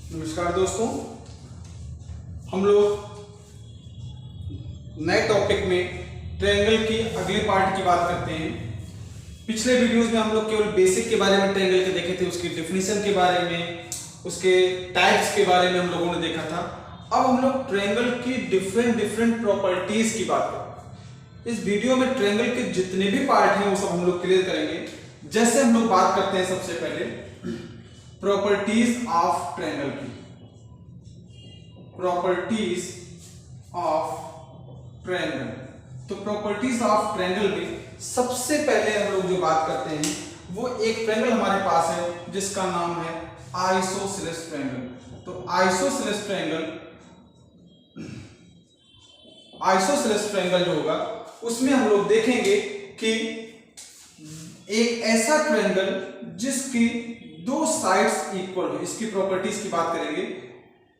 नमस्कार दोस्तों, हम लोग नए टॉपिक में ट्रायंगल की अगले पार्ट की बात करते हैं। पिछले वीडियोस में हम लोग केवल बेसिक के बारे में ट्रायंगल के देखे थे, उसकी डेफिनेशन के बारे में, उसके टाइप्स के बारे में हम लोगों ने देखा था। अब हम लोग ट्रायंगल की डिफरेंट प्रॉपर्टीज की बात करेंगे। इस वीडियो में ट्रायंगल के जितने भी पार्ट हैं वो सब हम लोग क्लियर करेंगे। जैसे हम लोग बात करते हैं सबसे पहले प्रॉपर्टीज ऑफ ट्रायंगल की। प्रॉपर्टीज ऑफ ट्रायंगल, तो प्रॉपर्टीज ऑफ ट्रायंगल में सबसे पहले हम लोग जो बात करते हैं वो एक ट्रायंगल हमारे पास है जिसका नाम है आइसोसेलेस ट्रायंगल। तो आइसोसेलेस ट्रायंगल जो होगा उसमें हम लोग देखेंगे कि एक ऐसा ट्रायंगल जिसकी दो साइड्स इक्वल हो। इसकी प्रॉपर्टीज की बात करेंगे।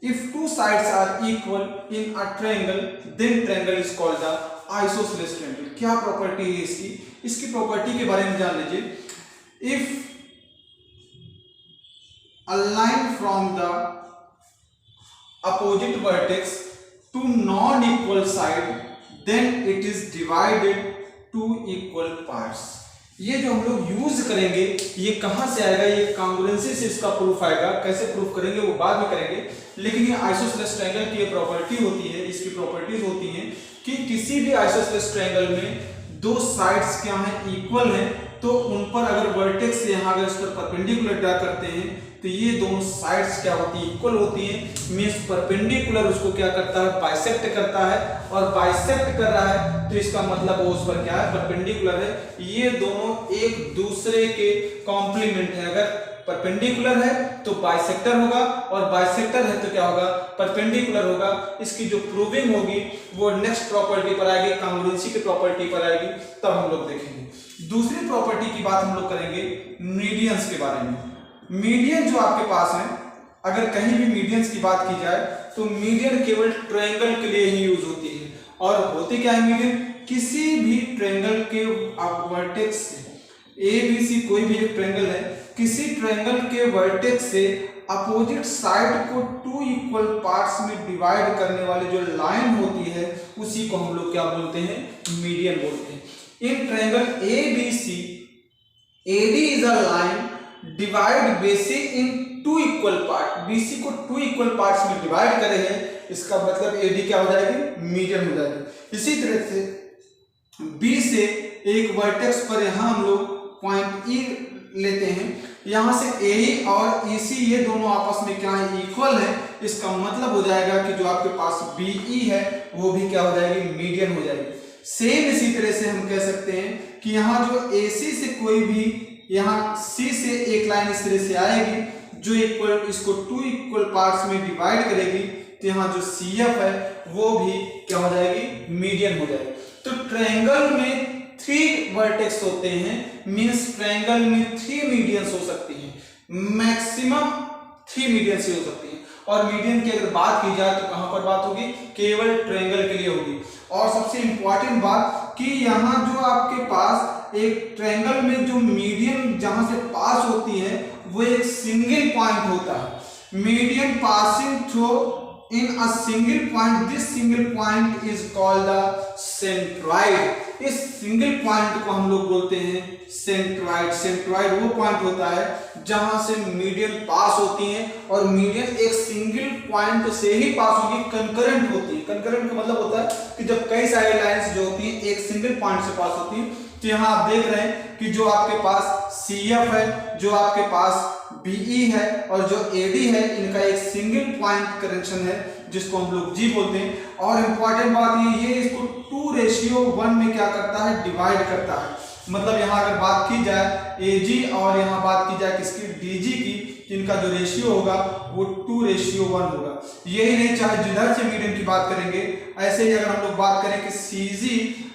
If two sides are equal in a triangle then triangle is called the isosceles triangle. क्या प्रॉपर्टी है इसकी? इसकी प्रॉपर्टी के बारे में जान लीजिए। If a line from the opposite vertex to non equal side then it is divided two equal parts. ये जो हम लोग यूज करेंगे ये कहां से आएगा? ये कांग्रुएंसी से इसका प्रूफ आएगा। कैसे प्रूफ करेंगे वो बाद में करेंगे, लेकिन ये आइसोसेलेस ट्रायंगल की ये प्रॉपर्टी होती है, इसकी प्रॉपर्टीज होती हैं कि किसी भी आइसोसेलेस ट्रायंगल में दो साइड्स क्या हैं? इक्वल हैं। तो उन पर अगर वर्टेक्स से यहां अगर इस पर परपेंडिकुलर ड्रा करते हैं तो ये दोनों साइड्स क्या होती है? इक्वल होती हैं। मींस परपेंडिकुलर उसको क्या करता है? बाइसेक्ट करता है, और बाइसेक्ट कर रहा है तो इसका मतलब वो उस पर क्या है? परपेंडिकुलर है। ये दोनों एक दूसरे के कॉम्प्लीमेंट है। अगर परपेंडिकुलर है तो बाइसेक्टर होगा, और बाइसेक्टर है तो क्या होगा? परपेंडिकुलर होगा। इसकी जो प्रूविंग होगी वो नेक्स्ट प्रॉपर्टी पर आएगी, कांग्रुएंसी की प्रॉपर्टी पर आएगी, तब हम लोग देखेंगे। दूसरी प्रॉपर्टी की बात हम लोग करेंगे मीडियंस के बारे में। मीडियन जो आपके पास है, अगर कहीं भी मीडियंस की बात की जाए तो मीडियन केवल ट्रायंगल के लिए ही यूज होती है। और होती क्या है मीडियन? किसी भी ट्रायंगल के वर्टेक्स से, ए बी सी कोई भी एक ट्रायंगल है, किसी ट्रायंगल के वर्टेक्स से अपोजिट साइड को टू इक्वल पार्ट्स में डिवाइड करने वाली जो लाइन होती है उसी को हम लोग क्या बोलते हैं? मीडियन बोलते हैं। In triangle A B C, AD is a line divide BC in two equal part. BC को टू इक्वल पार्ट्स में डिवाइड करे हैं, इसका मतलब एडी क्या हो जाएगी? मीडियन हो जाएगी। इसी तरह से बी से एक वर्टेक्स पर यहां हम लोग पॉइंट ई लेते हैं, यहां से ए और ईसी ये दोनों आपस में क्या है? इक्वल है। इसका मतलब हो जाएगा कि जो आपके पास बीई है वो भी क्या हो जाएगी? मीडियन हो जाएगी। सेम इसी तरह से हम कह सकते हैं कि यहाँ जो एसी से कोई भी, यहाँ सी से एक लाइन इस तरह से आएगी जो इक्वल, इसको टू इक्वल पार्ट्स में डिवाइड करेगी, तो यहाँ जो सीएफ है वो भी क्या हो जाएगी? मीडियन हो जाएगी। तो ट्रायंगल में 3 वर्टेक्स होते हैं, मींस ट्रायंगल में 3 मीडियंस हो सकती हैं, मैक्सिमम 3 मीडियंस ही हो सकती हैं। और मीडियन की अगर बात की जाए तो कहां पर बात होगी? केवल ट्रायंगल के लिए होगी। और सबसे इंपॉर्टेंट बात कि यहाँ जो आपके पास एक ट्रायंगल में जो मीडियन जहां से पास होती है वो एक सिंगल पॉइंट होता है। Median passing through in a single point, this single point is called the centroid. इस सिंगल पॉइंट को हम लोग बोलते हैं सेंट्रॉइड। सेंट्रॉइड वो पॉइंट होता है जहां से मीडियन पास होती है, और मीडियन एक सिंगल पॉइंट से ही पास होगी, कंकरेंट होती है। कंकरेंट का मतलब होता है कि जब कई सारी लाइंस जो होती हैं एक सिंगल पॉइंट से पास होती हैं। तो यहाँ आप देख रहे हैं कि जो आपके पास CF है, जो आपके पास BE है और जो AD है, इनका एक सिंगल पॉइंट कनेक्शन है जिसको हम लोग G बोलते हैं। और इंपॉर्टेंट बात ये इसको 2:1 में क्या करता है? डिवाइड करता है। मतलब यहाँ अगर बात की जाए AG और यहाँ बात की जाए किसकी? DG की, इनका जो रेशियो होगा वो 2:1 होगा। यही नहीं, चाहे जिधर से मीडियन की बात करेंगे, ऐसे ही अगर हम लोग बात करें कि CG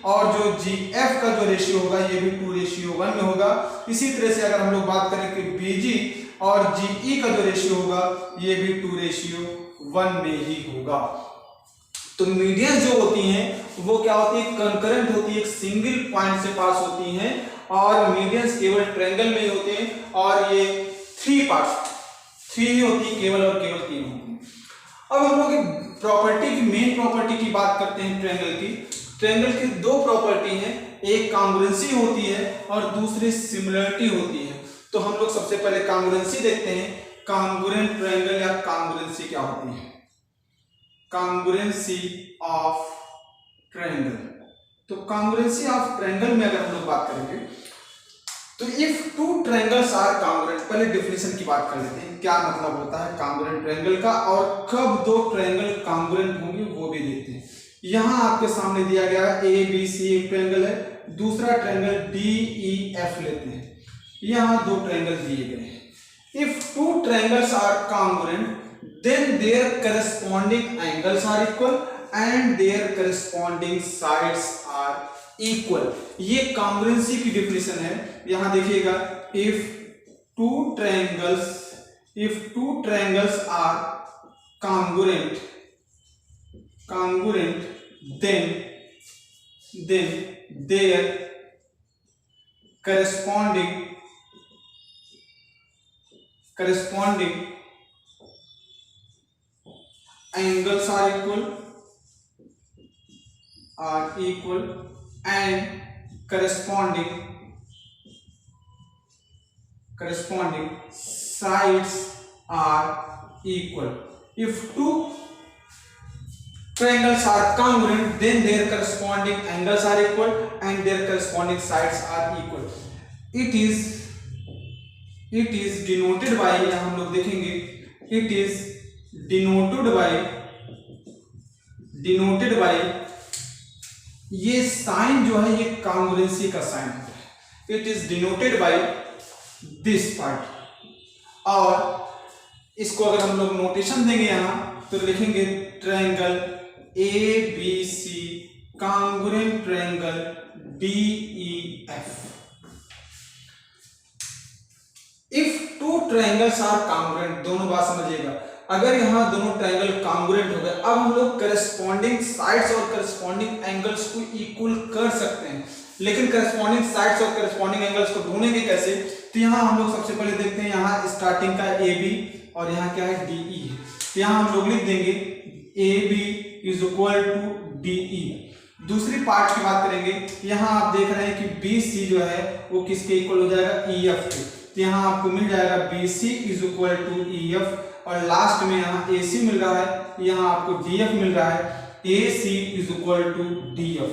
और जो GF का जो रेशियो होगा ये भी 2:1 में होगा। इसी तरह से अगर हम लोग बात करें कि BG और GE का जो रेशियो होगा ये भी 2:1 में ही होगा। तो मीडियंस जो होती हैं वो क्या होती है? कंकरेंट होती है, एक सिंगल पॉइंट से पास होती हैं, और मीडियंस केवल ट्रायंगल में ही होते हैं। और ये 3 3 ही होती है केवल और केवल 3 होती है। अब हम लोग प्रॉपर्टी की मेन प्रॉपर्टी की बात करते हैं ट्रायंगल की। ट्रायंगल की दो प्रॉपर्टी हैं, एक कांग्रुएंसी होती है और दूसरी सिमिलरिटी होती है। तो हम लोग सबसे पहले कांग्रुएंसी देखते हैं। कांग्रुएंट ट्रायंगल या कांग्रुएंसी क्या होती है? कांग्रुएंसी ऑफ ट्रायंगल। तो कांग्रुएंसी ऑफ ट्रायंगल में अगर हम लोग बात करेंगे तो if two triangles are congruent, पहले डेफिनेशन की बात कर लेते हैं, क्या मतलब होता है कांग्रुएंट ट्रायंगल का और कब दो ट्रायंगल कांग्रुएंट होंगे वो भी देखते हैं। यहां आपके सामने दिया गया है ए बी सी एक ट्रायंगल है, दूसरा ट्रायंगल डी ई एफ लेते हैं। यहां दो ट्रायंगल दिए गए हैं। If two triangles are congruent then their corresponding angles are equal and their corresponding sides are equal। ये कांग्रुएंसी की डेफिनेशन है। यहां देखिएगा, if two triangles are congruent then their corresponding angles are equal and corresponding sides are equal। If two triangles are congruent then their corresponding angles are equal and their corresponding sides are equal। it is denoted by, यहां हम लोग देखेंगे, it is denoted by ये sign जो है ये कांग्रुएंसी का sign होता है। It is denoted by this part. और इसको अगर हम लोग नोटेशन देंगे यहां तो लिखेंगे triangle A B C congruent triangle D E F. If two triangles are congruent, दोनों बात समझिएगा, अगर यहां दोनों ट्रायंगल कांग्रुएंट हो गए, अब हम लोग करस्पॉन्डिंग साइड्स और करस्पॉन्डिंग एंगल्स को इक्वल कर सकते हैं। लेकिन करस्पॉन्डिंग साइड्स और करस्पॉन्डिंग एंगल्स को ढूंढेंगे कैसे? तो यहां हम लोग सबसे पहले देखते हैं, यहां स्टार्टिंग का ए बी और यहां क्या है डी ई है। तो यहां हम लोग लिख देंगे A B is equal to D E. दूसरी पार्ट की बात करेंगे, यहां आप देख रहे हैं कि बी सी जो है वो किसके इक्वल हो जाएगा? ई एफ के। तो यहां आपको मिल जाएगा B C is equal to E F और लास्ट में यहाँ AC मिल रहा है, यहाँ आपको DF मिल रहा है, AC is equal to DF।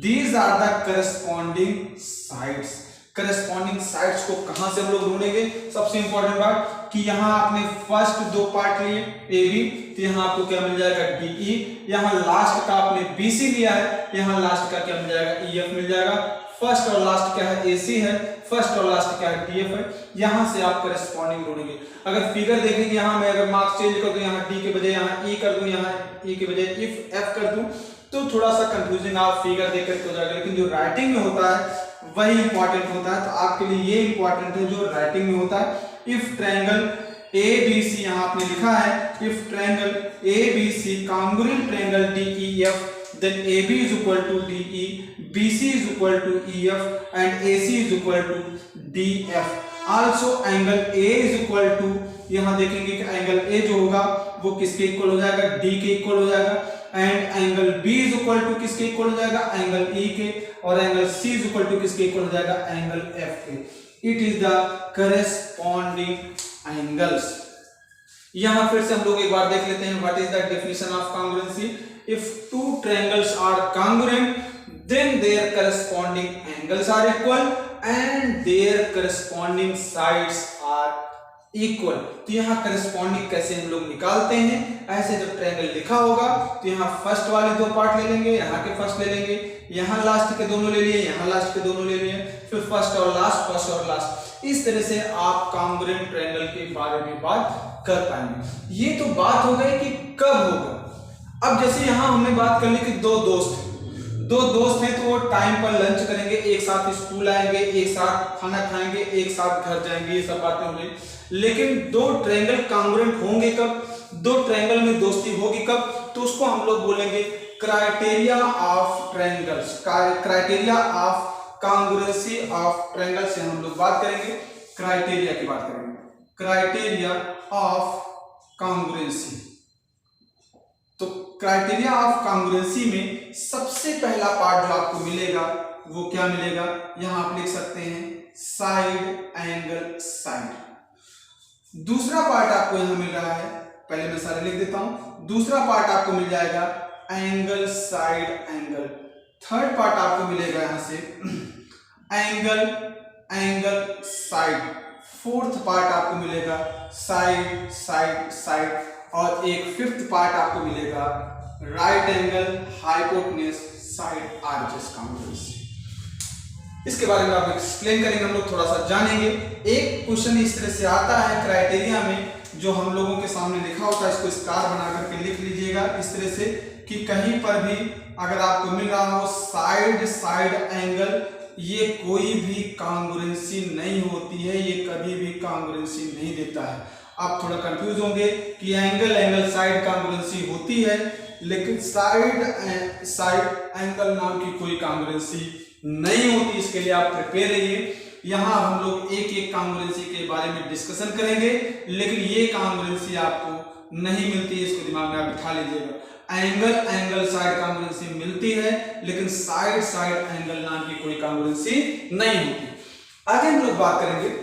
These are the corresponding sides। corresponding sides को कहां से हम लोग ढूंढेंगे? सबसे इंपॉर्टेंट बात कि यहाँ आपने फर्स्ट दो पार्ट लिए AB, तो यहाँ आपको क्या मिल जाएगा? DE। यहाँ लास्ट का आपने BC लिया है, यहाँ लास्ट का क्या मिल जाएगा? EF मिल जाएगा। फर्स्ट और लास्ट क्या है? AC है, फर्स्ट और लास्ट क्या है? DF है। यहां से आप करस्पॉन्डिंग ढूंढेंगे। अगर फिगर देखेंगे, यहां मैं अगर मार्क्स चेंज कर दूं, यहां D के बजाय यहां E कर दूं, यहां E के बजाय इफ F कर दूं, तो थोड़ा सा कंफ्यूजिंग आप फिगर देख करके हो जाएगा। लेकिन जो राइटिंग में होता है वही इंपॉर्टेंट होता है। तो आपके लिए ये इंपॉर्टेंट है जो राइटिंग में होता है। इफ ट्रायंगल ABC, यहां आपने लिखा है if triangle ABC congruent triangle DEF, then AB is equal to DE, BC is equal to EF and AC is equal to DF। Also angle A is equal to, यहां देखेंगे कि angle A जो होगा वो किसके equal हो जाएगा? D के इक्वल हो जाएगा। And angle B is equal to किसके इक्वल हो जाएगा? एंगल E के। और angle C is equal to किसके इक्वल हो जाएगा? एंगल F के। It is the corresponding angles। यहां फिर से हम लोग एक बार देख लेते हैं what is the definition of congruency. If two triangles are congruent then their corresponding angles are equal and their corresponding sides are equal। तो यहाँ corresponding कैसे हम लोग निकालते हैं? ऐसे जब ट्रायंगल लिखा होगा तो यहाँ फर्स्ट वाले दो पार्ट ले लेंगे, यहाँ के फर्स्ट ले लेंगे, यहाँ लास्ट के दोनों ले लिए, यहाँ लास्ट के दोनों ले लिए, फिर फर्स्ट और लास्ट, फर्स्ट और लास्ट। इस तरह से आप कांग्रुएंट ट्रायंगल के बारे में बात कर पाएंगे। ये तो बात हो गई कि कब होगा। अब जैसे यहां हमने बात कर ली कि दो दोस्त हैं तो वो टाइम पर लंच करेंगे, एक साथ स्कूल आएंगे, एक साथ खाना खाएंगे, एक साथ घर जाएंगे, ये सब बातें होंगी। लेकिन दो ट्रायंगल कांग्रुएंट होंगे कब? दो ट्रायंगल में दोस्ती होगी कब? तो उसको हम लोग बोलेंगे criteria of triangles, criteria of congruency of triangle से हम लोग बात करेंगे, क्राइटेरिया की बात करेंगे। Criteria of congruency. तो क्राइटेरिया ऑफ कॉन्ग्रुएंसी में सबसे पहला पार्ट जो आपको मिलेगा वो क्या मिलेगा, यहां आप लिख सकते हैं साइड एंगल साइड। दूसरा पार्ट आपको यहां मिल रहा है, पहले मैं सारे लिख देता हूं। दूसरा पार्ट आपको मिल जाएगा angle side angle. Third part आपको मिलेगा यहां से angle angle side. Fourth part आपको मिलेगा साइड साइड साइड। और एक फिफ्थ पार्ट आपको मिलेगा right angle hypotenuse side arches congruency. इसके बारे में आप एक्सप्लेन करेंगे, हम लोग थोड़ा सा जानेंगे। एक क्वेश्चन इस तरह से आता है क्राइटेरिया में, जो हम लोगों के सामने लिखा होता है, इसको स्टार बना करके लिख लीजिएगा इस तरह से कि कहीं पर भी अगर आपको मिल रहा हो साइड साइड एंगल, ये कोई भी कॉन्ग्रुएंसी नहीं होती है, ये कभी भी कॉन्ग्रुएंसी नहीं देता है। आप थोड़ा कंफ्यूज होंगे कि एंगल एंगल साइड कॉन्ग्रुएंसी होती है, लेकिन साइड साइड एंगल नाम की कोई कॉन्ग्रुएंसी नहीं होती। इसके लिए आप प्रिपेयर रहिए। यहाँ हम लोग एक एक कॉन्ग्रुएंसी के बारे में डिस्कशन करेंगे, लेकिन ये कॉन्ग्रुएंसी आपको नहीं मिलती है, इसको दिमाग में आप बिठा लीजिएगा। एंगल एंगल साइड कॉन्ग्रुएंसी मिलती है, लेकिन साइड साइड एंगल नाम की कोई कॉन्ग्रुएंसी नहीं होती। आगे हम लोग बात करेंगे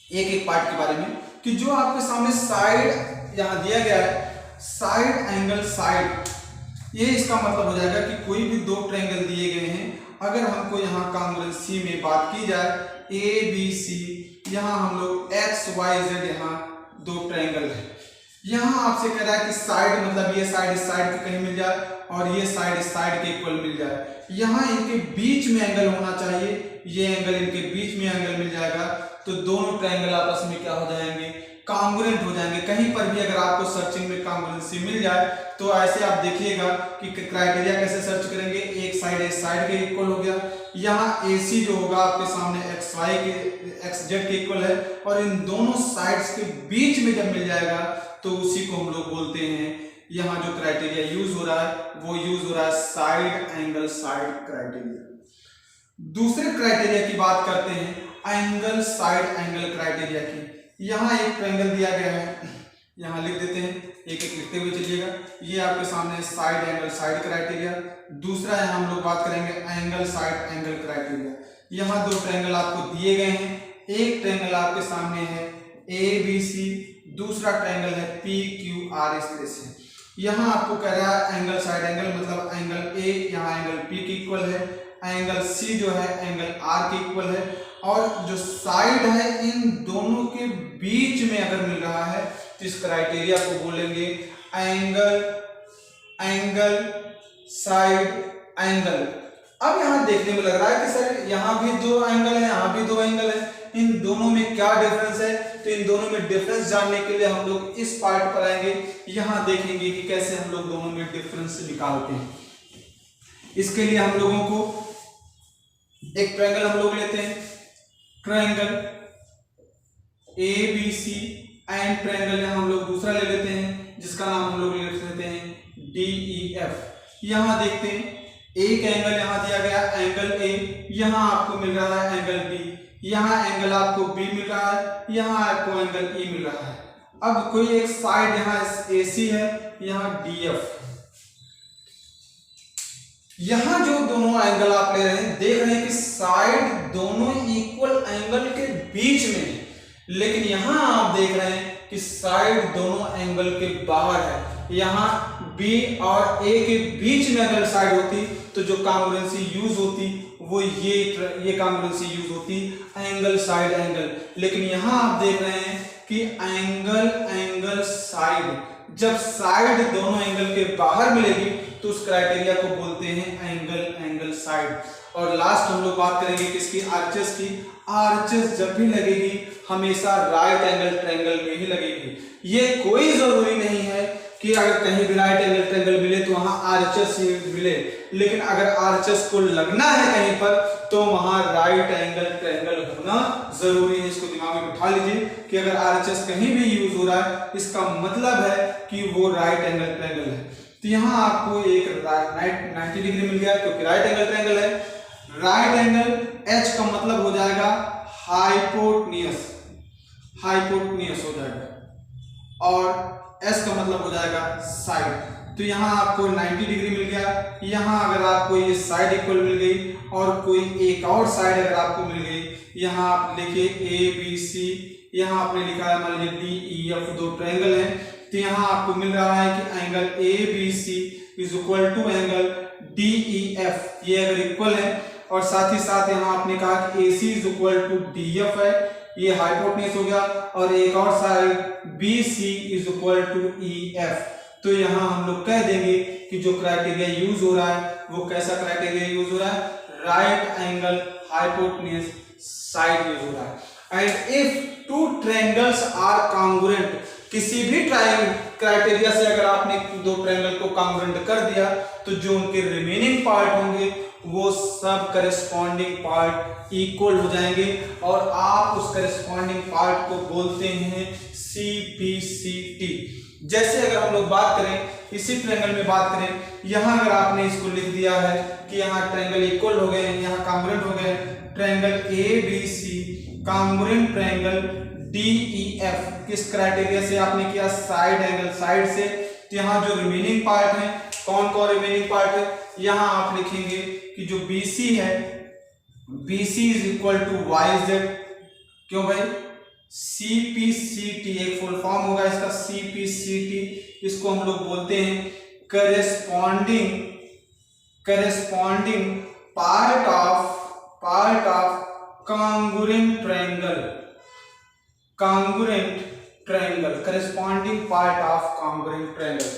एक एक पार्ट के बारे में कि जो आपके सामने साइड यहाँ दिया गया है, साइड एंगल साइड, ये इसका मतलब हो जाएगा कि कोई भी दो ट्रायंगल दिए गए हैं, अगर हमको यहाँ कॉन्ग्रुएंसी में बात की जाए ए बी सी, यहाँ हम लोग एक्स वाई जेड, यहाँ दो ट्रायंगल है। यहाँ आपसे कह रहा है कि साइड मतलब ये साइड इस साइड के कहीं मिल जाए और ये साइड इस साइड के इक्वल मिल जाए। यहाँ इनके बीच में एंगल होना चाहिए, ये एंगल इनके बीच में एंगल मिल जाएगा, तो दोनों ट्रायंगल आपस में क्या हो जाएंगे, कॉन्ग्रुएंट हो जाएंगे। कहीं पर भी अगर आपको सर्चिंग में कॉन्ग्रुएंसी मिल जाए तो ऐसे आप देखिएगा कि क्राइटेरिया कैसे सर्च करेंगे, एक साइड इस साइड के इक्वल हो गया, यहाँ AC जो होगा आपके सामने XY के XZ के इक्वल है, और इन दोनों साइड्स के बीच में जब मिल जाएगा तो उसी को हम लोग बोलते हैं, यहाँ जो क्राइटेरिया यूज हो रहा है वो यूज हो रहा है साइड एंगल साइड क्राइटेरिया। दूसरे क्राइटेरिया की बात करते हैं एंगल साइड एंगल क्राइटेरिया की। यहाँ एक ट्रायंगल दिया गया है, यहाँ लिख देते हैं, एक एक लिखते हुए चलिएगा। ये आपके सामने साइड एंगल साइड क्राइटेरिया। दूसरा यहाँ हम लोग बात करेंगे एंगल साइड एंगल क्राइटेरिया। यहाँ दो ट्रायंगल आपको दिए गए हैं, एक ट्रायंगल आपके सामने है ABC, दूसरा ट्रायंगल है PQR इस तरह से। यहाँ आपको कह रहा है एंगल साइड एंगल मतलब एंगल A यहाँ एंगल P के इक्वल है, एंगल C जो है एंगल R के इक्वल है, और जो साइड है इन दोनों के बीच में अगर मिल रहा है तो इस क्राइटेरिया को बोलेंगे एंगल एंगल साइड एंगल। अब यहाँ देखने में लग रहा है कि सर यहाँ भी दो एंगल है, यहाँ भी दो एंगल है, इन दोनों में क्या डिफरेंस है? तो इन दोनों में डिफरेंस जानने के लिए हम लोग इस पार्ट पर आएंगे, यहाँ देखेंगे कि कैसे हम लोग दोनों में डिफरेंस निकालते हैं। इसके लिए हम लोगों को एक ट्रायंगल हम लोग लेते हैं, ट्रायंगल ABC एंड ट्रायंगल यहाँ हम लोग दूसरा ले लेते हैं जिसका नाम हम लोग लिख लेते हैं DEF। यहाँ देखते हैं एक एंगल यहाँ दिया गया एंगल A, यहाँ आपको मिल रहा है एंगल B, यहाँ एंगल आपको B मिल रहा है, यहाँ आपको एंगल E मिल रहा है। अब कोई एक साइड यहाँ AC है, यहाँ DF। यहाँ जो दोनों एंगल आप ले रहे हैं, देख रहे हैं कि साइड दोनों इक्वल एंगल के बीच में है, लेकिन यहाँ आप देख रहे हैं कि साइड दोनों एंगल के बाहर है। यहाँ B और A के बीच में अगर साइड होती तो जो कॉन्ग्रुएंसी यूज होती वो ये कॉन्ग्रुएंसी यूज होती एंगल साइड एंगल। लेकिन यहाँ आप देख रहे हैं कि एंगल एंगल साइड, जब साइड दोनों एंगल के बाहर मिलेगी तो उस क्राइटेरिया को बोलते हैं एंगल एंगल साइड। और लास्ट हम लोग बात करेंगे किसकी, आर्चेस की। आर्चेस जब भी लगेगी हमेशा राइट एंगल ट्रायंगल में ही लगेगी। ये कोई जरूरी नहीं है कि अगर कहीं भी राइट एंगल ट्रायंगल मिले तो वहां आर्चेस मिले, लेकिन अगर आर्चेस को लगना है कहीं पर तो वहां राइट एंगल ट्रायंगल होना जरूरी है। इसको दिमाग में बिठा लीजिए कि अगर आर्चेस कहीं भी यूज हो रहा है इसका मतलब है कि वो राइट एंगल ट्रायंगल है। तो यहाँ आपको एक 90 डिग्री मिल गया क्योंकि राइट एंगल ट्रायंगल है। राइट एंगल H का मतलब हो जाएगा हाइपोटेन्यूज। हाइपोटेन्यूज हो जाएगा और एस का मतलब हो जाएगा साइड। तो यहाँ आपको 90 डिग्री मिल गया। यहाँ अगर आपको ये साइड इक्वल मिल गई और कोई एक और साइड अगर आपको मिल गई, यहाँ आप लिखिए ए बी सी, यहाँ आपने लिखा है मान लीजिए डी ई एफ, दो ट्रायंगल है, तो यहाँ आपको मिल रहा है कि angle A B C is equal to angle D E F, ये अगर इक्वल है और साथ ही साथ यहाँ आपने कहा कि A C is equal to D F है, ये हाइपोटेन्यूज हो गया, और एक और side B C is equal to E F. तो यहाँ हम लोग कह देंगे कि जो क्राइटेरिया यूज हो रहा है वो कैसा क्राइटेरिया यूज हो रहा है, right angle hypotenuse side use हो रहा है। And if two triangles are congruent, किसी भी क्राइटेरिया से अगर आपने दो ट्रायंगल को कॉन्ग्रुएंट कर दिया तो जो उनके रिमेनिंग पार्ट होंगे वो सब करेस्पॉन्डिंग पार्ट इक्वल हो जाएंगे और आप उस करेस्पॉन्डिंग पार्ट को बोलते हैं CPCT। जैसे अगर हम लोग बात करें इसी ट्रायंगल में बात करें, यहाँ अगर आपने इसको लिख दिया है कि यहाँ ट्रायंगल इक्वल हो गए, यहाँ कॉन्ग्रुएंट हो गए, triangle ABC congruent triangle DEF, किस क्राइटेरिया से आपने किया, साइड एंगल साइड से। तो यहाँ जो रिमेनिंग पार्ट है, कौन कौन रिमेनिंग पार्ट है, यहाँ आप लिखेंगे कि जो BC है, BC is equal to YZ। क्यों भाई, CPCT एक फुल फॉर्म होगा इसका, CPCT, इसको हम लोग बोलते हैं corresponding part of congruent triangle, corresponding part of congruent triangle.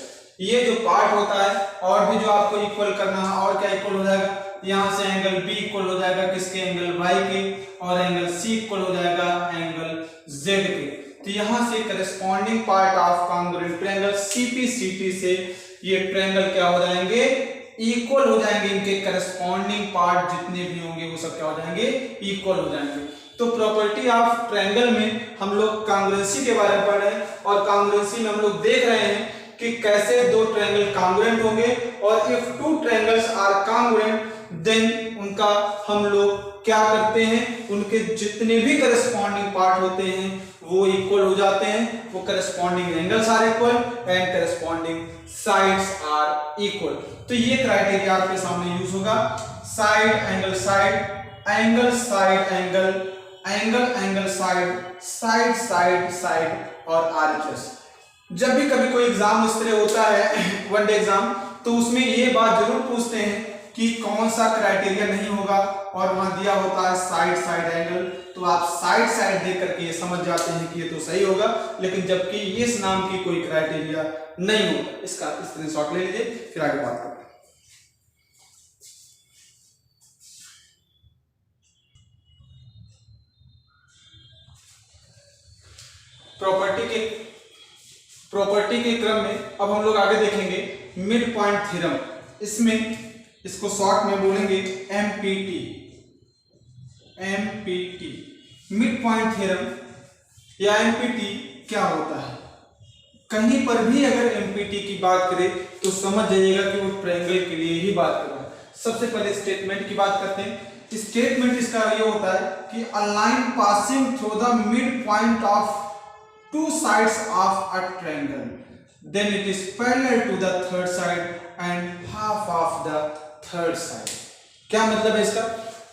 ये जो पार्ट होता है और भी जो आपको इक्वल करना है, और क्या इक्वल हो जाएगा, यहाँ से एंगल B इक्वल हो जाएगा किसके, एंगल Y के, और एंगल C इक्वल हो जाएगा एंगल Z के। तो यहाँ से corresponding part of congruent triangle CPCT से ये ट्रायंगल क्या हो जाएंगे, इक्वल हो जाएंगे, इनके करेस्पॉन्डिंग पार्ट जितने भी होंगे वो सब क्या हो जाएंगे, इक्वल हो जाएंगे। तो प्रॉपर्टी ऑफ ट्रायंगल में हम लोग कॉन्ग्रुएंसी के बारे में पढ़ रहे हैं और कॉन्ग्रुएंसी में हम लोग देख रहे हैं कि कैसे दो ट्रायंगल कॉन्ग्रुएंट होंगे, और if two triangles are congruent then उनका हम लोग क्या करते हैं, उनके जितने भी करेस्पॉन्डिंग पार्ट होते हैं वो इक्वल हो जाते हैं, वो corresponding angles are equal and corresponding sides are equal. तो ये क्राइटेरिया आपके सामने यूज होगा, side angle side, angle side angle, angle angle side, side side side और RHS। जब भी कभी कोई एग्जाम इस तरह होता है वनडे एग्जाम, तो उसमें ये बात जरूर पूछते हैं कि कौन सा क्राइटेरिया नहीं होगा, और वहां दिया होता है साइड साइड एंगल, तो आप साइड साइड देख करके ये समझ जाते हैं कि ये तो sही होगा, लेकिन जबकि इस नाम की कोई क्राइटेरिया नहीं होगा। इसका स्क्रीनशॉट ले लीजिए, फिर आगे बात करते हैं। प्रॉपर्टी के क्रम में अब हम लोग आगे देखेंगे मिड पॉइंट थ्योरम। इसमें इसको शॉर्ट में बोलेंगे MPT। मिड पॉइंट थ्योरम या MPT क्या होता है, कहीं पर भी अगर MPT की बात करें तो समझ जाइएगा कि वो ट्रायंगल के लिए ही बात कर रहा है। सबसे पहले स्टेटमेंट की बात करते हैं। स्टेटमेंट इसका ये होता है कि a line passing through the mid point of two sides of a triangle, then it is parallel to the third side and half of the third side। क्या मतलब है इसका,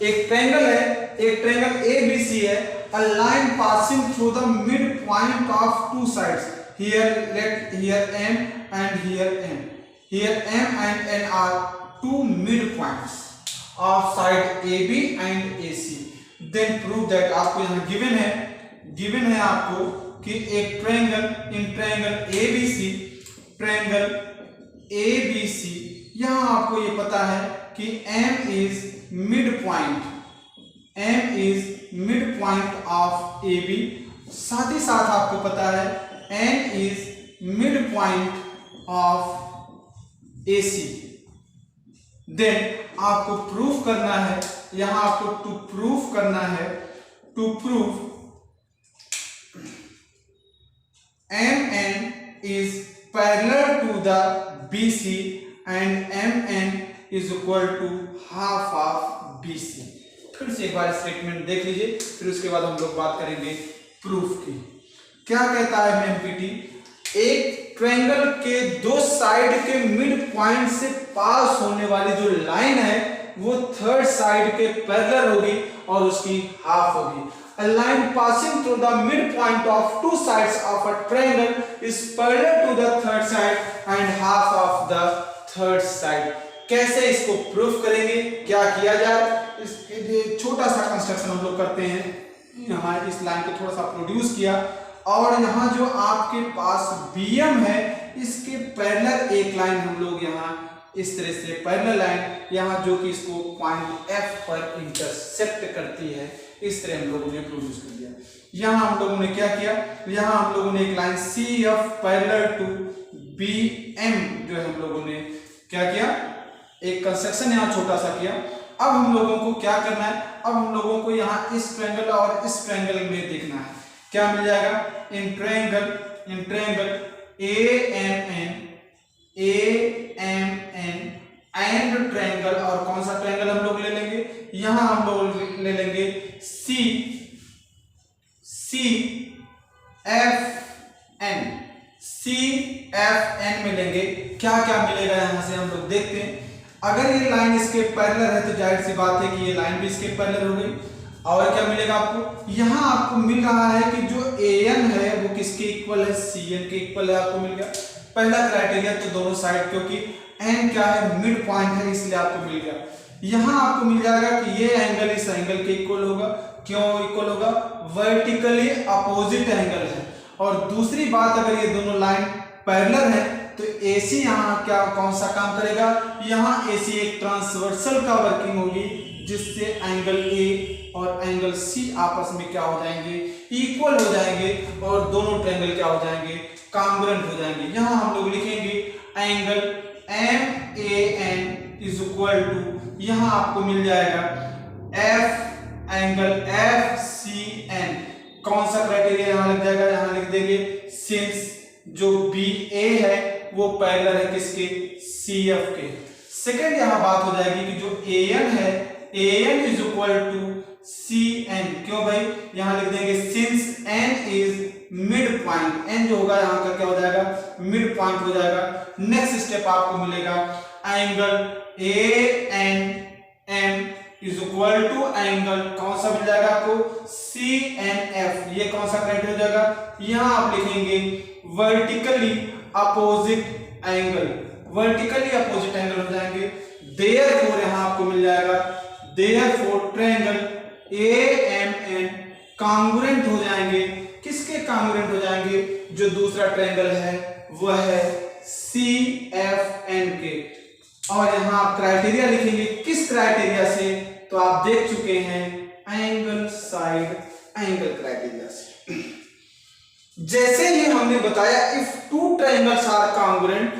एक ट्रायंगल है, एक ट्रायंगल ABC है, a line passing through the mid point of two sides, here M and here N, here M and N are two mid points of side AB and AC, then prove that, आपको यहाँ given है आपको कि एक triangle, in triangle ABC, यहां आपको ये पता है कि M is mid point of AB, साथ ही साथ आपको पता है N is mid point of AC। Then आपको प्रूफ करना है, यहां आपको to proof MN is parallel to the BC and MN is equal to half of BC। फिर से एक बार स्टेटमेंट देख लीजिए, फिर उसके बाद हम लोग बात करेंगे प्रूफ की। क्या कहता है एमपीटी, एक ट्रायंगल के दो साइड के मिड पॉइंट से पास होने वाली जो लाइन है वो थर्ड साइड के पैरेलल होगी और उसकी हाफ होगी। A line passing through the midpoint of two sides of a triangle is parallel to the third side and half of the third side। कैसे इसको प्रूफ करेंगे, क्या किया जाए, इस छोटा सा कंस्ट्रक्शन हम लोग करते हैं। यहाँ इस लाइन को थोड़ा सा प्रोड्यूस किया और यहाँ जो आपके पास BM है इसके पैरेलल एक लाइन हम लोग यहाँ इस तरह से पैरेलल लाइन यहाँ जो कि इसको पॉइंट F पर इंटरसेक्ट करती है, इस तरह हम लोगों ने प्रोड्यूस कर दिया। यहाँ हम लोगों ने क्या किया, यहाँ हम लोगों ने एक line CF parallel to BM जो है हम लोगों ने क्या किया, एक कंस्ट्रक्शन यहाँ छोटा सा किया। अब हम लोगों को क्या करना है, अब हम लोगों को यहाँ इस ट्रायंगल और इस ट्रायंगल में देखना है, क्या मिल जाएगा, in triangle AMN and triangle, और कौन सा ट्रायंगल हम लोग ले लेंगे, यहां हम लोग ले लेंगे CFN में लेंगे। क्या क्या मिलेगा यहां से हम लोग देखते हैं। अगर ये लाइन इसके पैरेलल है तो जाहिर सी बात है कि ये लाइन भी इसके पैरेलल हो गई। और क्या मिलेगा आपको, यहाँ आपको मिल रहा है कि जो AN है वो किसके इक्वल है, CN के इक्वल है, आपको मिल गया पहला क्राइटेरिया। तो दोनों साइड, क्योंकि N क्या है, मिड पॉइंट है, इसलिए आपको मिल गया। यहाँ आपको मिल जाएगा कि ये एंगल इस एंगल के इक्वल होगा। क्यों इक्वल होगा, वर्टिकली अपोजिट एंगल है। और दूसरी बात, अगर ये दोनों लाइन पैरेलल है तो AC यहाँ क्या कौन सा काम करेगा, यहाँ AC एक ट्रांसवर्सल का वर्किंग होगी, जिससे एंगल A और एंगल C आपस में क्या हो जाएंगे, इक्वल हो जाएंगे, और दोनों ट्रायंगल क्या हो जाएंगे, कॉन्ग्रुएंट हो जाएंगे। यहाँ हम लोग लिखेंगे angle MAN is equal to, यहाँ आपको मिल जाएगा एंगल FCN। कौन सा क्राइटेरिया यहाँ लग जाएगा, यहाँ लिख देंगे सिंस जो BA है वो पैरेलल है किसके, CF के। सेकंड यहाँ बात हो जाएगी कि जो AN है, AN is equal to CN। क्यों भाई, यहाँ लिख देंगे since N is mid point, N जो होगा यहाँ का क्या हो जाएगा, मिड पॉइंट हो जाएगा। नेक्स्ट स्टेप आपको मिलेगा angle ANM is equal to angle कौन सा मिल जाएगा आपको, CNF। ये कौन सा क्राइटेरिया हो जाएगा, यहाँ आप लिखेंगे vertically opposite angle, vertically opposite angle हो जाएंगे। देयरफॉर यहाँ आपको मिल जाएगा, देयरफॉर ट्रायंगल AMN कॉन्ग्रुएंट हो जाएंगे, किसके कॉन्ग्रुएंट हो जाएंगे, जो दूसरा ट्रायंगल है वह है CFN के। और यहाँ आप क्राइटेरिया लिखेंगे, किस क्राइटेरिया से, तो आप देख चुके हैं एंगल साइड एंगल क्राइटेरिया से। जैसे ही हमने बताया if two triangles are congruent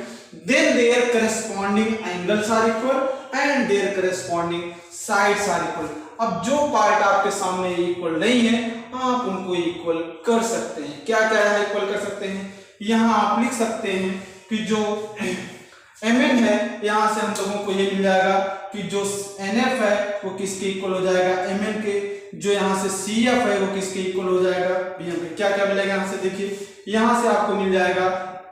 then their corresponding angles are equal and their corresponding sides are equal. अब जो पार्ट आपके सामने इक्वल नहीं है आप उनको इक्वल कर सकते हैं। क्या क्या है इक्वल कर सकते हैं, यहाँ आप लिख सकते हैं कि जो MN है यहाँ से हम लोगों को ये मिल जाएगा कि जो NF है वो किसके इक्वल हो जाएगा, MN के। जो यहाँ से CF है वो किसके इक्वल हो जाएगा, BM के। क्या क्या मिलेगा यहाँ से, देखिए यहाँ से आपको मिल जाएगा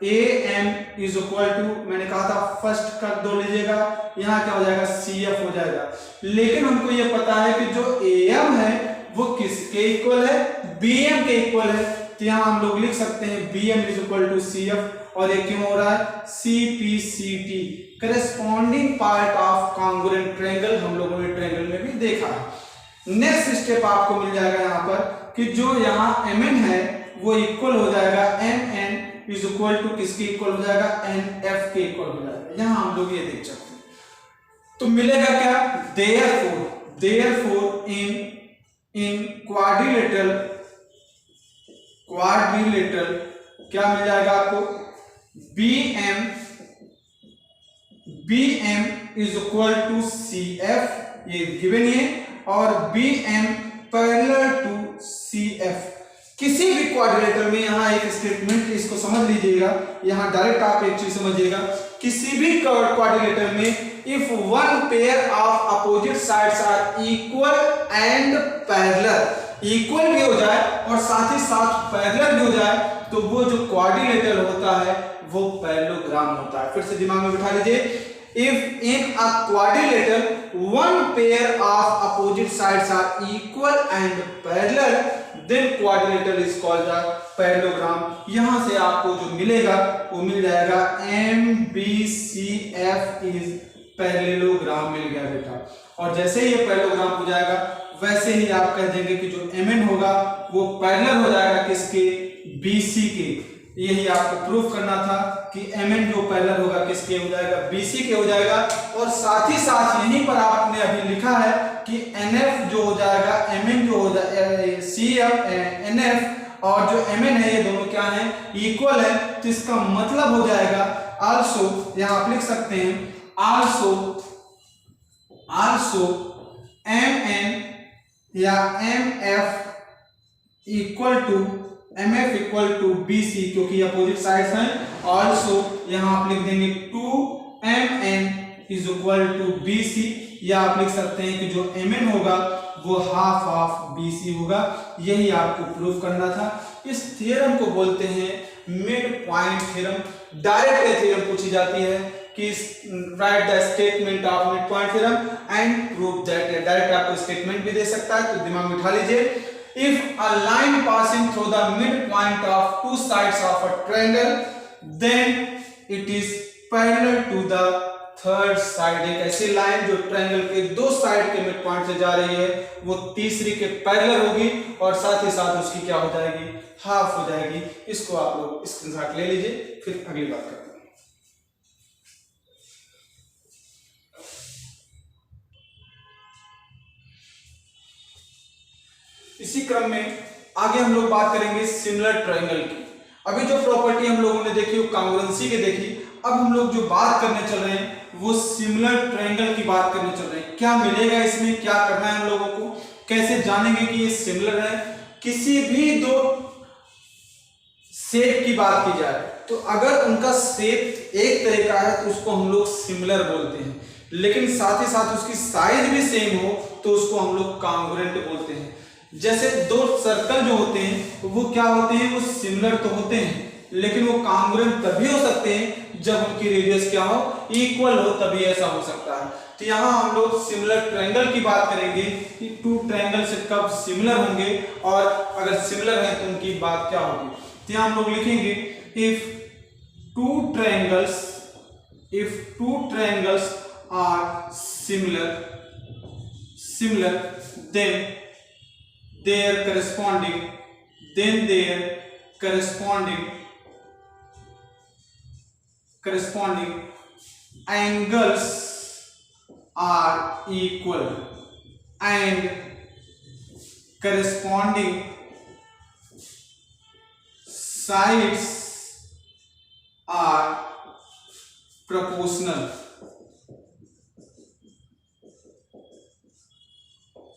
AM इज इक्वल टू, मैंने कहा था फर्स्ट कर दो लीजिएगा, यहाँ क्या हो जाएगा CF हो जाएगा। लेकिन हमको ये पता है कि जो AM है वो किसके इक्वल है, BM के इक्वल है। तो यहाँ हम लोग लिख सकते हैं BM is equal to CF। और ये क्यों हो रहा है, CPCT corresponding part of congruent triangle हम लोगों ने ट्रायंगल में भी देखा है। नेक्स्ट स्टेप आपको मिल जाएगा यहाँ पर कि जो यहाँ MN है वो इक्वल हो जाएगा MN इज इक्वल टू किसके इक्वल हो जाएगा, NF के इक्वल हो जाएगा। यहाँ हम लोग ये देख सकते हैं। तो मिलेगा क्या, देयरफॉर इन क्वाड्रिलेटरल क्या मिल जाएगा आपको, BM is equal to CF, ये गिवन है, और BM पैरेलल टू CF। किसी भी क्वाड्रिलेटरल में यहाँ एक स्टेटमेंट इसको समझ लीजिएगा, यहाँ डायरेक्ट आप एक चीज समझिएगा, किसी भी क्वाड्रिलेटरल में if one pair of opposite sides are equal and parallel, equal भी हो जाए और साथ ही साथ पैरेलल भी हो जाए तो वो जो क्वाड्रिलेटरल होता है वो पैरेललोग्राम होता है। फिर से दिमाग में बिठा लीजिए, if in a quadrilateral one pair of opposite sides are equal and parallel then quadrilateral is called a parallelogram। यहां से आपको जो मिलेगा वो मिल जाएगा MBCF is पैरेललोग्राम मिल गया बेटा। और जैसे ही ये पैरेललोग्राम हो जाएगा वैसे ही आप कह देंगे कि जो MN होगा वो पैरेलल हो जाएगा किसके, BC के। यही आपको प्रूफ करना था कि MN जो पैरेलल होगा किसके हो जाएगा, BC के हो जाएगा। और साथ ही साथ यहीं पर आपने अभी लिखा है कि NF जो हो जाएगा, MN जो हो जाएगा, CF NF और जो MN है ये दोनों क्या है, इक्वल है। तो इसका मतलब हो जाएगा आल्सो, यहां आप लिख सकते हैं आल्सो MN या MF इक्वल टू BC क्योंकि अपोजिट साइड्स हैं। ऑल्सो यहां आप लिख देंगे 2MN is equal to BC, या आप लिख सकते हैं कि जो MN होगा वो हाफ ऑफ BC होगा। यही आपको प्रूफ करना था। इस थ्योरम को बोलते हैं mid point theorem. Direct theorem पूछी जाती है कि right the statement of mid point theorem and prove that. Direct आपको स्टेटमेंट भी दे सकता है, तो दिमाग में उठा लीजिए। If a line passing through the midpoint of two sides of a triangle, then it is parallel to the third side। एक ऐसी लाइन जो ट्रायंगल के दो साइड के मिड पॉइंट से जा रही है वो तीसरी के पैरेलल होगी और साथ ही साथ उसकी क्या हो जाएगी, हाफ हो जाएगी। इसको आप लोग स्क्रीनशॉट ले लीजिए, फिर अगली बात करते हैं। इसी क्रम में आगे हम लोग बात करेंगे सिमिलर ट्रायंगल की। अभी जो प्रॉपर्टी हम लोगों ने देखी वो कांग्रुएंसी की देखी। अब हम लोग जो बात करने चल रहे हैं वो सिमिलर ट्रायंगल की बात करने चल रहे हैं। क्या मिलेगा इसमें, क्या करना है हम लोगों को, कैसे जानेंगे कि ये सिमिलर है। किसी भी दो शेप की बात की जाए तो अगर उनका शेप एक तरह का है तो उसको हम लोग सिमिलर बोलते हैं, लेकिन साथ ही साथ उसकी साइज भी सेम हो तो उसको हम लोग कांग्रुएंट बोलते हैं। जैसे दो सर्कल जो होते हैं वो क्या होते हैं, वो सिमिलर तो होते हैं लेकिन वो कांग्रुएंट तभी हो सकते हैं जब उनकी रेडियस क्या हो, इक्वल हो, तभी ऐसा हो सकता है। तो यहाँ हम लोग सिमिलर ट्रायंगल की बात करेंगे कि टू ट्रायंगल से कब सिमिलर होंगे और अगर सिमिलर है तो उनकी बात क्या होगी। तो यहाँ हम लोग लिखेंगे if two triangles are similar then their corresponding angles are equal and corresponding sides are proportional।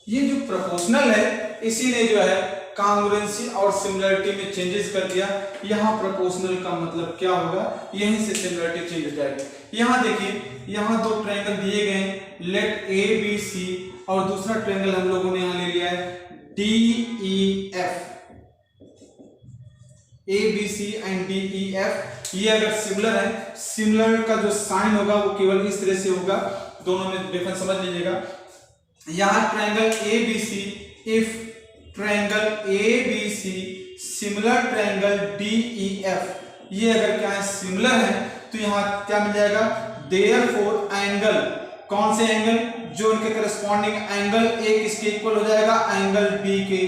ये जो प्रोपोर्शनल है इसी ने जो है कांग्रुएंसी और सिमिलरिटी में चेंजेस कर दिया। यहाँ प्रोपोर्शनल का मतलब क्या होगा, यहीं से सिमिलरिटी चेंज हो जाएगी। यहाँ देखिए, यहाँ दो ट्रायंगल दिए गए, लेट ABC और दूसरा ट्रायंगल हम लोगों ने यहाँ ले लिया है DEF। ABC एंड DEF ये अगर सिमिलर है, सिमिलर का जो साइन होगा वो केवल इस तरह से होगा। दोनों में डिफरेंस समझ लीजिएगा। यहाँ triangle ABC, if triangle ABC similar triangle DEF, ये अगर क्या है, सिमिलर है तो यहाँ क्या मिल जाएगा, देयरफॉर एंगल, कौन से एंगल, जो उनके करस्पॉन्डिंग एंगल ए किसके इक्वल हो जाएगा, एंगल B के,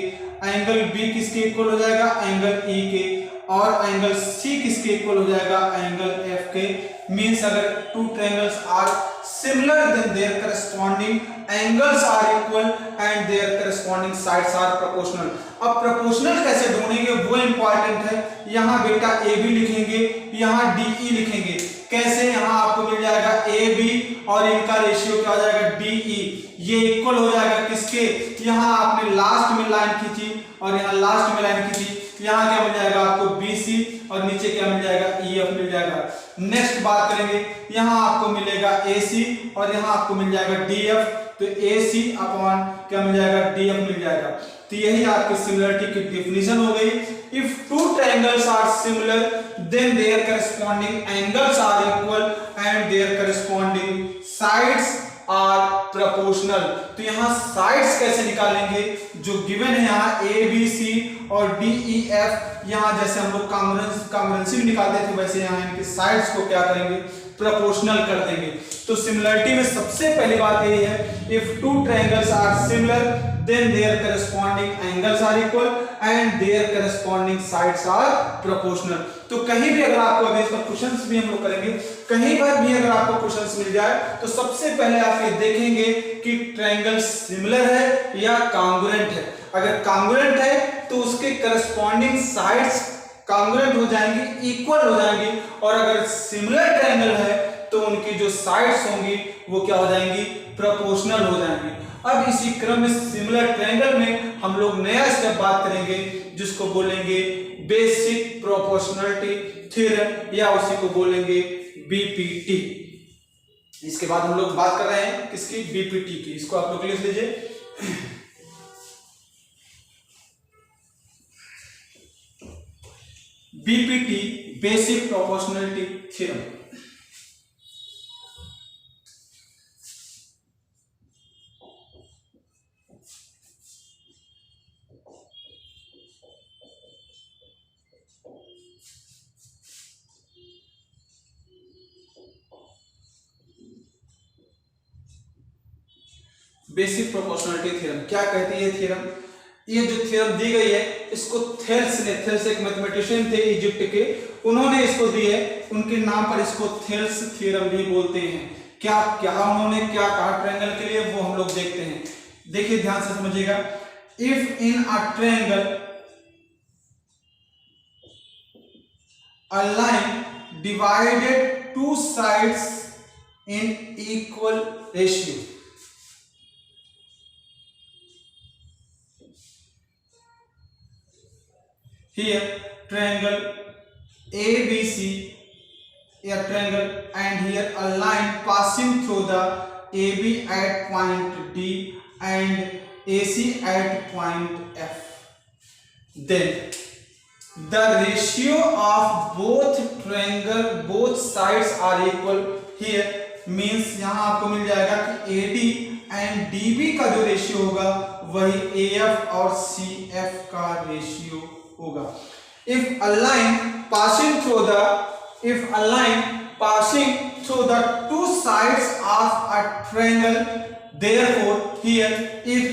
एंगल B किसके इक्वल हो जाएगा, एंगल E के, और एंगल C किसके इक्वल हो जाएगा, एंगल F के। मींस अगर two triangles are similar then their corresponding angles are equal and their corresponding sides are proportional। अब proportional कैसे ढूंढेंगे वो इंपॉर्टेंट है। यहाँ बेटा AB लिखेंगे, यहाँ DE लिखेंगे। कैसे, यहाँ आपको मिल जाएगा AB और इनका रेशियो क्या हो जाएगा, DE। ये इक्वल हो जाएगा किसके, यहाँ आपने लास्ट में लाइन खींची और यहाँ लास्ट में लाइन खींची, यहाँ क्या मिल जाएगा आपको BC और नीचे क्या मिल जाएगा, EF मिल जाएगा। नेक्स्ट बात करेंगे, यहाँ आपको मिलेगा AC और यहाँ आपको मिल जाएगा DF, तो AC अपॉन क्या मिल जाएगा, DF मिल जाएगा। तो यही आपकी सिमिलरिटी की डिफिनीशन हो गई। If two triangles are similar then their corresponding angles are equal and their corresponding sides are proportional. तो यहाँ साइड्स कैसे निकालेंगे, जो गिवन है यहाँ ए बी सी और डी ई एफ, यहाँ जैसे हम लोग कांग्रुएंसी निकालते थे वैसे यहाँ इनके साइड्स को क्या करेंगे, प्रोपोर्शनल कर देंगे। तो सिमिलरिटी में सबसे पहली बात यही है, if two triangles are similar then their corresponding angles are equal and their corresponding sides are proportional. तो कहीं भी अगर आपको, अभी इसका क्वेश्चंस भी हम लोग करेंगे, कहीं पर भी अगर आपको क्वेश्चंस मिल जाए तो सबसे पहले आप ये देखेंगे कि ट्रायंगल सिमिलर है या कांग्रुएंट है। अगर कांग्रुएंट है तो उसके करस्पॉन्डिंग साइड्स कांग्रुएंट हो जाएंगी, इक्वल हो जाएंगी, और अगर सिमिलर ट्रायंगल है तो उनकी जो साइड्स होंगी वो क्या हो जाएंगी, प्रोपोर्शनल हो जाएंगी। अब इसी क्रम में सिमिलर ट्रायंगल में हम लोग नया स्टेप बात करेंगे जिसको बोलेंगे बेसिक प्रोपोर्शनलिटी थ्योरम या उसी को बोलेंगे बीपीटी। इसके बाद हम लोग बात कर रहे हैं किसकी, बीपीटी की। इसको आप लोग लिख लीजिए, BPT basic proportionality theorem. Basic proportionality theorem क्या कहती है थ्योरम, ये जो थ्योरम दी गई है इसको थेल्स ने, थेल्स एक मैथमेटिशियन थे इजिप्ट के, उन्होंने इसको दी है, उनके नाम पर इसको थेल्स थ्योरम भी बोलते हैं। क्या क्या उन्होंने क्या कहा ट्रायंगल के लिए वो हम लोग देखते हैं। देखिए ध्यान से समझिएगा, if in a triangle a line divided two sides in equal ratio, here triangle ABC, a triangle, and here a line passing through the AB at point D and AC at point F, then the ratio of both triangle both sides are equal। here means यहाँ आपको मिल जाएगा कि AD and DB का जो ratio होगा वही AF और CF का रेशियो होगा। if a line passing through the two sides of a triangle, therefore here if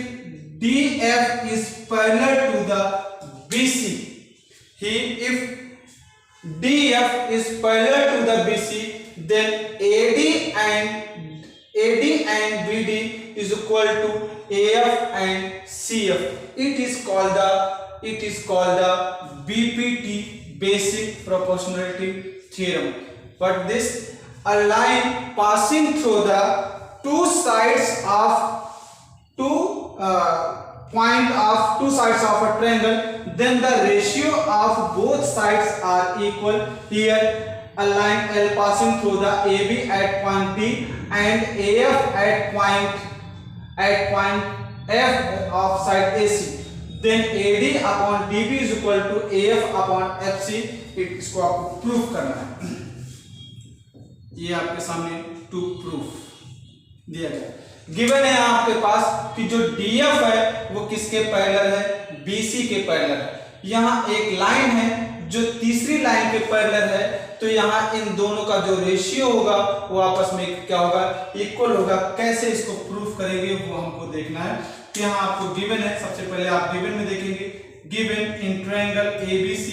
DF is parallel to the BC, if DF is parallel to the BC, then AD and BD is equal to AF and CF. It is called the BPT basic proportionality theorem. But this, a line passing through the two sides of two sides of a triangle, then the ratio of both sides are equal। here a line L passing through the AB at point D and AF at point F of side AC, then AD upon DB is equal to AF upon FC। इसको आपको proof करना है, ये आपके सामने to proof दिया गया। Given है आपके पास कि जो DF है वो किसके पैरेलल है, BC के पैरेलल है। यहाँ एक लाइन है जो तीसरी लाइन के पैरेलल है, तो यहाँ इन दोनों का जो रेशियो होगा वो आपस में क्या होगा, इक्वल होगा। कैसे इसको प्रूफ करेंगे वो हमको देखना है। तो यहाँ आपको गिवन है, सबसे पहले आप गिवन में देखेंगे, गिवन इन ट्रायंगल ABC,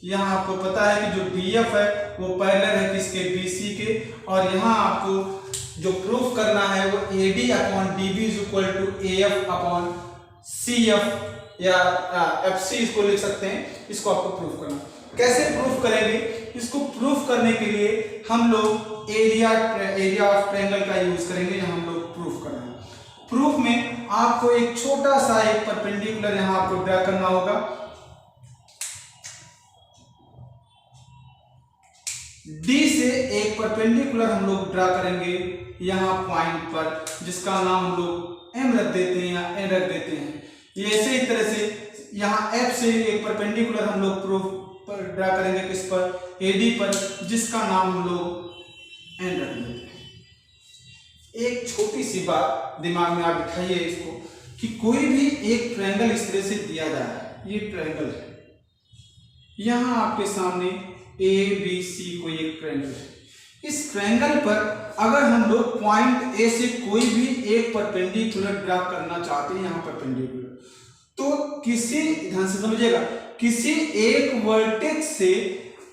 यहाँ आपको पता है कि जो DF है वो पैरेलल है किसके, BC के, और यहाँ आपको जो प्रूफ करना है वो AD upon DB is equal to AF upon CF या FC इसको लिख सकते हैं। इसको आपको प्रूफ करना, कैसे प्रूफ करेंगे, इसको प्रूफ करने के लिए हम लोग एरिया ऑफ ट्रायंगल का यूज करेंगे। यहाँ हम लोग प्रूफ कर रहे हैं। प्रूफ में आपको एक छोटा सा एक परपेंडिकुलर यहाँ आपको ड्रा करना होगा। D से एक परपेंडिकुलर हम लोग ड्रा करेंगे यहाँ पॉइंट पर, जिसका नाम हम लोग M रख देते हैं या N रख देते हैं। ये ऐसे ही तरह से यहाँ एफ से एक परपेंडिकुलर हम लोग प्रूफ पर ड्रा करेंगे, किस पर, एडी पर, जिसका नाम हम लोग एन रख देते हैं। एक छोटी सी बात दिमाग में आप बिठाइए इसको, कि कोई भी एक ट्रायंगल इस तरह से दिया जा रहा है, ये ट्रायंगल है, यहाँ आपके सामने ए बी सी कोई एक ट्रायंगल है। इस ट्रायंगल पर अगर हम लोग पॉइंट ए से कोई भी एक परपेंडिकुलर ड्रा करना चाहते हैं, यहाँ परपेंडिकुलर, तो किसी, ध्यान से समझिएगा, किसी एक वर्टेक्स से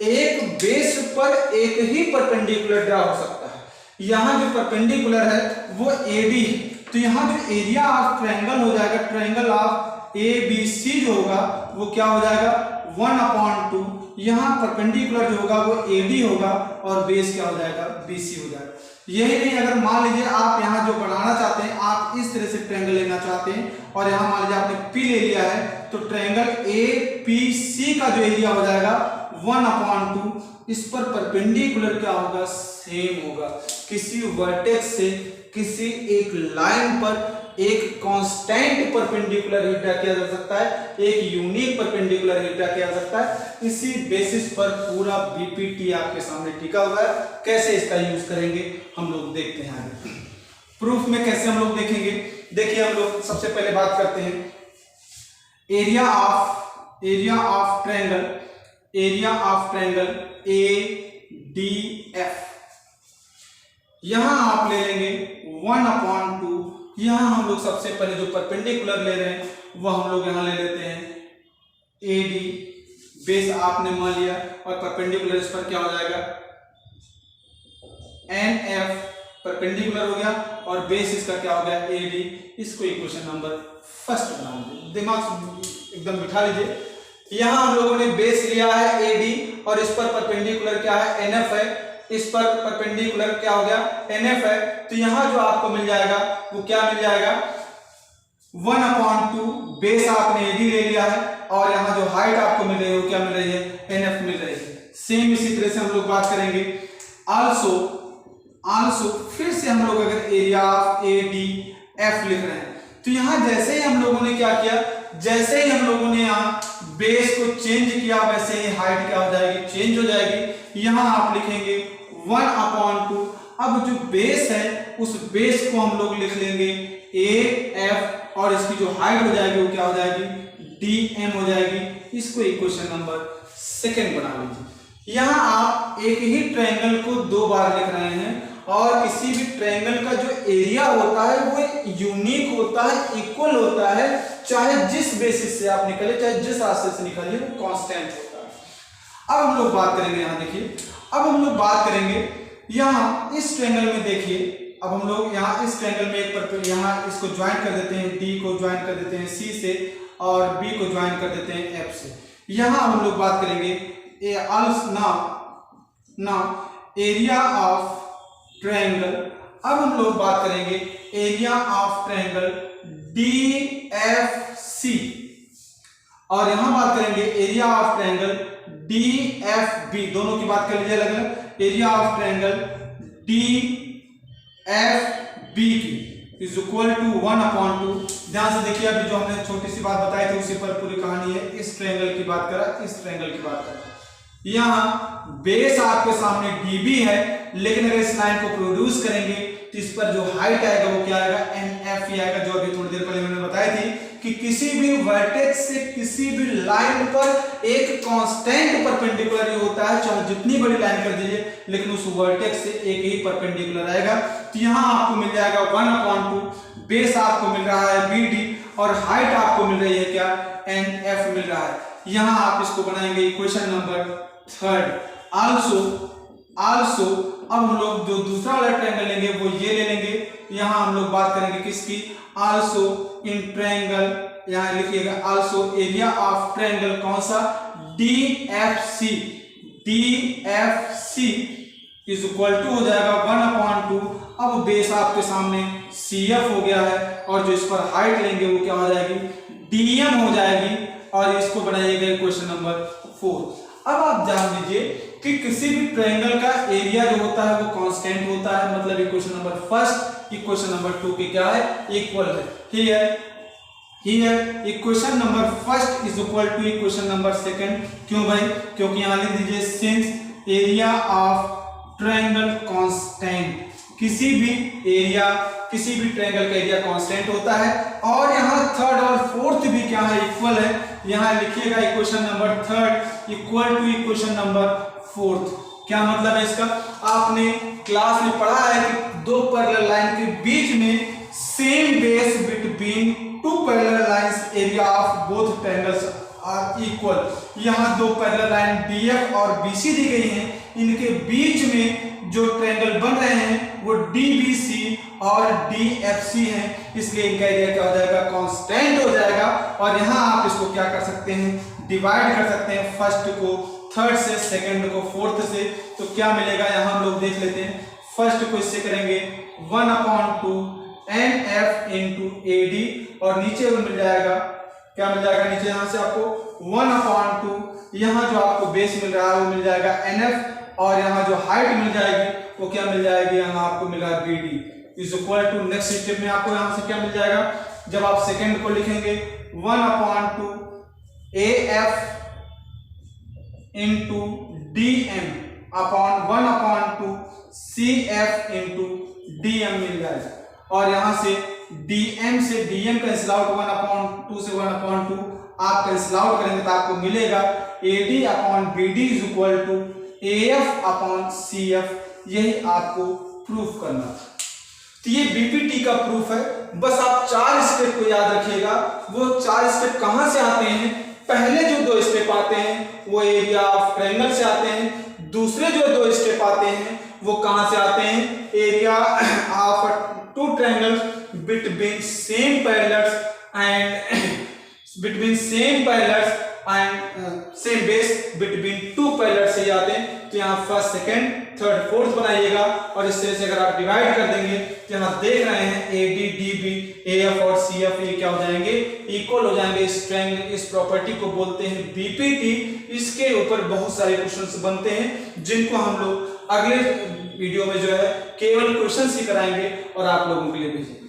एक बेस पर एक ही परपेंडिकुलर ड्रा हो सकता है। यहाँ जो परपेंडिकुलर है वो एडी है, तो यहाँ जो एरिया ऑफ ट्रायंगल हो जाएगा, triangle of A B C जो होगा वो क्या हो जाएगा, 1/2। यहाँ परपेंडिकुलर जो होगा वो एडी होगा और बेस क्या हो जाएगा, बीसी हो जाएगा। यही नहीं, अगर मान लीजिए आप यहाँ जो बनाना चाहते हैं, आप इस तरह से ट्रायंगल लेना चाहते हैं और यहाँ मान लीजिए आपने पी ले लिया है, तो ट्रायंगल ए पी सी का जो एरिया हो जाएगा 1/2, इस पर परपेंडिकुलर क्या होगा, सेम होगा। किसी वर्टेक्स से किसी एक लाइन पर एक कांस्टेंट परपेंडिकुलर ड्रा किया जा सकता है, एक यूनिक परपेंडिकुलर ड्रा किया जा सकता है। इसी बेसिस पर पूरा बीपीटी आपके सामने टिका हुआ है। कैसे इसका यूज करेंगे हम लोग देखते हैं आगे। प्रूफ में कैसे हम लोग देखेंगे, देखिए हम लोग सबसे पहले बात करते हैं area of triangle A D F. यहां आप ले लेंगे 1/2। यहां हम लोग सबसे पहले जो परपेंडिकुलर ले रहे हैं वो हम लोग यहां ले लेते हैं एडी, बेस आपने मान लिया, और परपेंडिकुलर इस पर क्या हो जाएगा, एन एफ, परपेंडिकुलर हो गया और बेस इसका क्या हो गया, एडी। इसको इक्वेशन नंबर फर्स्ट बना लीजिए, दिमाग एकदम बिठा लीजिए। यहां हम लोगों ने बेस लिया है एडी और इस पर परपेंडिकुलर क्या है, एनएफ है, इस पर परपेंडिकुलर क्या हो गया, एनएफ है। तो यहां जो आपको मिल जाएगा वो क्या मिल जाएगा, 1/2, बेस आपने एडी ले लिया है और यहां जो हाइट आपको मिल रही है वो क्या मिल रही है, एनएफ मिल रही है। सेम इसी तरह से हम लोग बात करेंगे आल्सो फिर से हम लोग अगर area of A D F लिख रहे हैं, तो यहां जैसे ही हम लोगों ने क्या किया, जैसे ही हम लोगों ने यहाँ बेस को चेंज किया, वैसे ही हाइट क्या हो जाएगी, चेंज हो जाएगी। यहां आप लिखेंगे 1/2। अब जो बेस है उस बेस को हम लोग लिख लेंगे ए एफ और इसकी जो हाइट हो जाएगी वो क्या हो जाएगी, डी एम हो जाएगी। इसको इक्वेशन नंबर सेकंड बना लीजिए। यहां आप एक ही ट्रायंगल को दो बार लिख रहे हैं और किसी भी ट्रायंगल का जो एरिया होता है वो यूनिक होता है, इक्वल होता है, चाहे जिस बेसिस से आप निकले, चाहे जिस रास्ते से निकलिए, वो कांस्टेंट होता है। अब हम लोग बात करेंगे, यहां देखिए, अब हम लोग बात करेंगे यहां इस ट्रायंगल में। देखिए अब हम लोग यहां इस ट्रायंगल में एक पर यहां इसको ज्वाइन कर देते हैं, डी को ज्वाइन कर देते हैं सी से और बी को ज्वाइन कर देते हैं एफ से। यहां हम लोग बात करेंगे एरिया ऑफ ट्रायंगल। अब हम लोग बात करेंगे area of triangle D F C और यहां बात करेंगे area of triangle D F B. दोनों की बात कर लीजिए अलग अलग। Area of triangle D F B की इज इक्वल टू 1/2। ध्यान से देखिए, अभी जो हमने छोटी सी बात बताई थी उसी पर पूरी कहानी है। इस ट्रायंगल की बात करा, इस ट्रायंगल की बात करा। यहाँ बेस आपके सामने डीबी है, लेकिन अगर इस लाइन को प्रोड्यूस करेंगे तो इस पर जो हाइट आएगा वो क्या आएगा, एनएफ ही आएगा, जो अभी थोड़ी देर पहले मैंने बताई थी कि किसी भी वर्टेक्स से किसी भी लाइन पर एक कांस्टेंट परपेंडिकुलर ही होता है, चाहे जितनी बड़ी लाइन कर दीजिए लेकिन उस वर्टेक्स से एक ही परपेंडिकुलर आएगा। तो यहाँ आपको मिल जाएगा 1/2, बेस आपको मिल रहा है बीडी और हाइट आपको मिल रही है क्या, एनएफ मिल रहा है। यहाँ आप इसको बनाएंगे इक्वेशन नंबर थर्ड। आल्सो अब हम लोग जो दूसरा वाला ट्रायंगल लेंगे वो ये ले लेंगे। यहां हम लोग बात करेंगे किसकी, आल्सो इन ट्रायंगल, यहां लिखिएगा आल्सो एरिया ऑफ ट्रायंगल कौन सा, DFC। DFC is equal to हो जाएगा 1/2। अब बेस आपके सामने CF हो गया है और जो इस पर हाइट लेंगे वो क्या हो जाएगी, DM हो जाएगी और इसको बनाइएगा इक्वेशन नंबर 4। अब आप जान लीजिए कि किसी भी ट्रायंगल का एरिया जो होता है वो कांस्टेंट होता है, मतलब equation number first equation number 2 के क्या है, इक्वल है। ठीक है, here equation number first is equal to equation number second. क्यों भाई? क्योंकि यहाँ लिख दीजिए since area of triangle constant, किसी भी ट्रायंगल का एरिया कांस्टेंट होता है। और यहाँ थर्ड और फोर्थ भी क्या है? इक्वल है। यहाँ लिखिएगा equation number third equal to equation number fourth. क्या मतलब है इसका? आपने क्लास में पढ़ा है कि दो पैरेलल लाइन के बीच में same base between two parallel lines area of both triangles are equal. यहाँ दो पैरेलल लाइन DF और BC दी गई हैं, इनके बीच में जो ट्रायंगल बन रहे हैं वो DBC और DFC हैं, इसलिए इनका एरिया क्या हो जाएगा? कांस्टेंट हो जाएगा। और यहाँ आप इसको क्या कर सकते हैं? डिवाइड कर सकते हैं, फर्स्ट को थर्ड से, सेकंड को फोर्थ से। तो क्या मिलेगा यहाँ हम लोग देख लेते हैं। फर्स्ट को इससे करेंगे 1/2 NF into AD और नीचे वो मिल जाएगा, क्या मिल जाएगा नीचे? यहाँ से आपको 1/2, यहाँ जो आपको बेस मिल रहा है वो मिल जाएगा NF और यहाँ जो हाइट मिल जाएगी वो क्या मिल जाएगी? यहाँ आपको मिल रहा है BD is equal to, next step में आपको यहाँ से क्या मिल जाएगा? जब आप सेकंड को लिखेंगे 1/2 AF into DM upon 1/2 CF into DM मिल जाएगा। और यहाँ से DM से DM कैंसिल आउट, 1/2 से 1/2 आप कैंसिल आउट करेंगे तो आपको मिलेगा AD upon BD is equal to AF upon CF। यही आपको प्रूफ करना था। तो ये BPT का प्रूफ है। बस आप 4 स्टेप को याद रखिएगा। वो 4 स्टेप कहाँ से आते हैं? पहले जो 2 स्टेप आते हैं वो एरिया ऑफ ट्रायंगल से आते हैं। दूसरे जो 2 स्टेप आते हैं वो कहां से आते हैं? Area of two triangles between same parallels and same base between to parallels से आते हैं। तो यहाँ फर्स्ट, सेकंड, थर्ड, फोर्थ बनाइएगा और इस तरह से अगर आप डिवाइड कर देंगे तो यहाँ देख रहे हैं AD, DB, AF और CF ये क्या हो जाएंगे? इक्वल हो जाएंगे। इस ट्रायंगल, इस प्रॉपर्टी को बोलते हैं BPT। इसके ऊपर बहुत सारे क्वेश्चंस बनते हैं जिनको हम लोग अगले वीडियो में जो है केवल क्वेश्चंस ही कराएंगे और आप लोगों के लिए भेजेंगे।